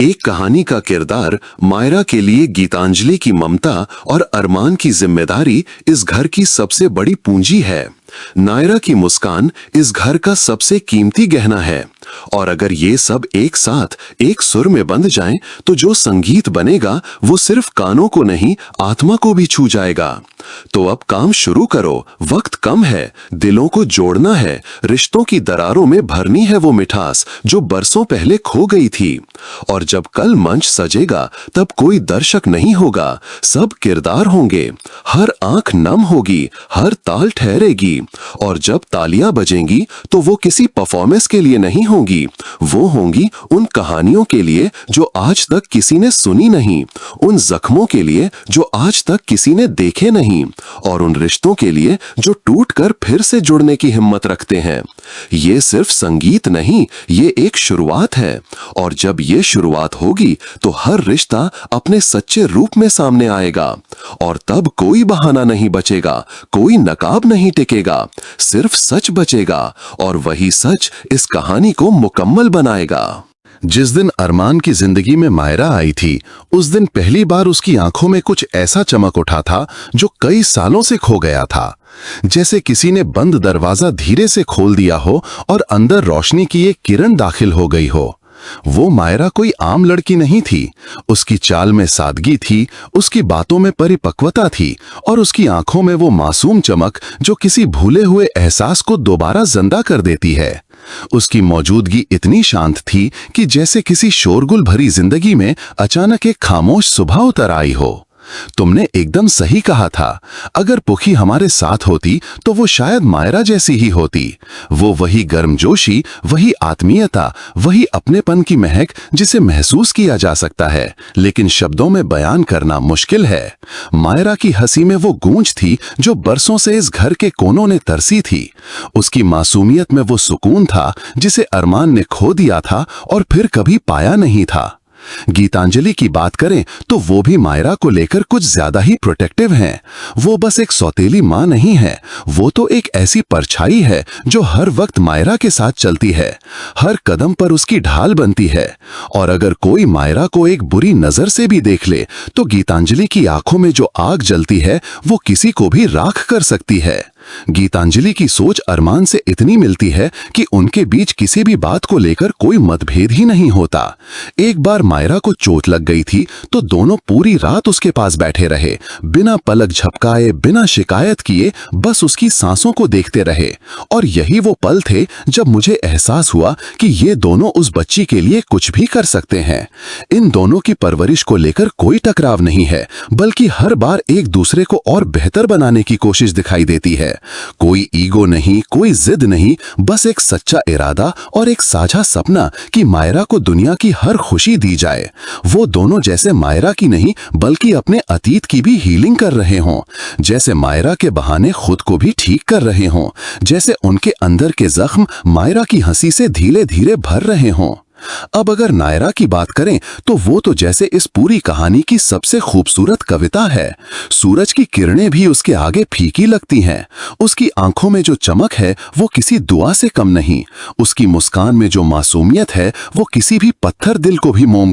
एक कहानी का किरदार मायरा के लिए गीतांजलि की ममता और अरमान की जिम्मेदारी इस घर की सबसे बड़ी पूंजी है। नायरा की मुस्कान इस घर का सबसे कीमती गहना है और अगर ये सब एक साथ एक सुर में बंध जाएं, तो जो संगीत बनेगा वो सिर्फ कानों को नहीं, आत्मा को भी छू जाएगा। तो अब काम शुरू करो, वक्त कम है, दिलों को जोड़ना है, रिश्तों की दरारों में भरनी है वो मिठास जो बरसों पहले खो गई थी। और जब कल मंच सजेगा तब कोई दर्शक नहीं होगा, सब किरदार होंगे, हर आंख नम होगी, हर ताल ठहरेगी और जब तालियां बजेंगी तो वो किसी परफॉर्मेंस के लिए नहीं होंगी, वो होंगी उन कहानियों के लिए जो आज तक किसी ने सुनी नहीं, उन जख्मों के लिए जो आज तक किसी ने देखे नहीं और उन रिश्तों के लिए जो टूटकर फिर से जुड़ने की हिम्मत रखते हैं। ये सिर्फ संगीत नहीं, ये एक शुरुआत है और जब ये शुरुआत होगी तो हर रिश्ता अपने सच्चे रूप में सामने आएगा और तब कोई बहाना नहीं बचेगा, कोई नकाब नहीं टिकेगा, सिर्फ सच बचेगा और वही सच इस कहानी को मुकम्मल बनाएगा। जिस दिन अरमान की जिंदगी में मायरा आई थी, उस दिन पहली बार उसकी आंखों में कुछ ऐसा चमक उठा था जो कई सालों से खो गया था। जैसे किसी ने बंद दरवाजा धीरे से खोल दिया हो और अंदर रोशनी की एक किरण दाखिल हो गई हो। वो मायरा कोई आम लड़की नहीं थी। उसकी चाल में सादगी थी, उसकी बातों में परिपक्वता थी और उसकी आंखों में वो मासूम चमक जो किसी भूले हुए एहसास को दोबारा जिंदा कर देती है। उसकी मौजूदगी इतनी शांत थी कि जैसे किसी शोरगुल भरी जिंदगी में अचानक एक खामोश सुबह उतर आई हो। तुमने एकदम सही कहा था, अगर पुखी हमारे साथ होती तो वो शायद मायरा जैसी ही होती। वो वही गर्मजोशी, वही आत्मीयता, वही अपनेपन की महक जिसे महसूस किया जा सकता है लेकिन शब्दों में बयान करना मुश्किल है। मायरा की हंसी में वो गूंज थी जो बरसों से इस घर के कोनों ने तरसी थी। उसकी मासूमियत में वो सुकून था जिसे अरमान ने खो दिया था और फिर कभी पाया नहीं था। गीतांजलि की बात करें तो वो भी मायरा को लेकर कुछ ज्यादा ही प्रोटेक्टिव हैं। वो बस एक सौतेली मां नहीं है, वो तो एक ऐसी परछाई है जो हर वक्त मायरा के साथ चलती है, हर कदम पर उसकी ढाल बनती है। और अगर कोई मायरा को एक बुरी नजर से भी देख ले तो गीतांजलि की आंखों में जो आग जलती है वो किसी को भी राख कर सकती है। गीतांजलि की सोच अरमान से इतनी मिलती है कि उनके बीच किसी भी बात को लेकर कोई मतभेद ही नहीं होता। एक बार मायरा को चोट लग गई थी तो दोनों पूरी रात उसके पास बैठे रहे, बिना पलक झपकाए, बिना शिकायत किए, बस उसकी सांसों को देखते रहे। और यही वो पल थे जब मुझे एहसास हुआ कि ये दोनों उस बच्ची के लिए कुछ भी कर सकते हैं। इन दोनों की परवरिश को लेकर कोई टकराव नहीं है, बल्कि हर बार एक दूसरे को और बेहतर बनाने की कोशिश दिखाई देती है। कोई ईगो नहीं, कोई जिद नहीं, बस एक सच्चा इरादा और एक साझा सपना कि मायरा को दुनिया की हर खुशी दी जाए। वो दोनों जैसे मायरा की नहीं बल्कि अपने अतीत की भी हीलिंग कर रहे हों, जैसे मायरा के बहाने खुद को भी ठीक कर रहे हों, जैसे उनके अंदर के जख्म मायरा की हंसी से धीरे धीरे भर रहे हों। अब अगर नायरा की बात करें तो वो तो जैसे इस पूरी कहानी की सबसे खूबसूरत कविता है। सूरज की किरणें भी उसके आगे फीकी लगती हैं। उसकी आंखों में जो चमक है वो किसी दुआ से कम नहीं। उसकी मुस्कान में जो मासूमियत है वो किसी भी पत्थर दिल को भी मोम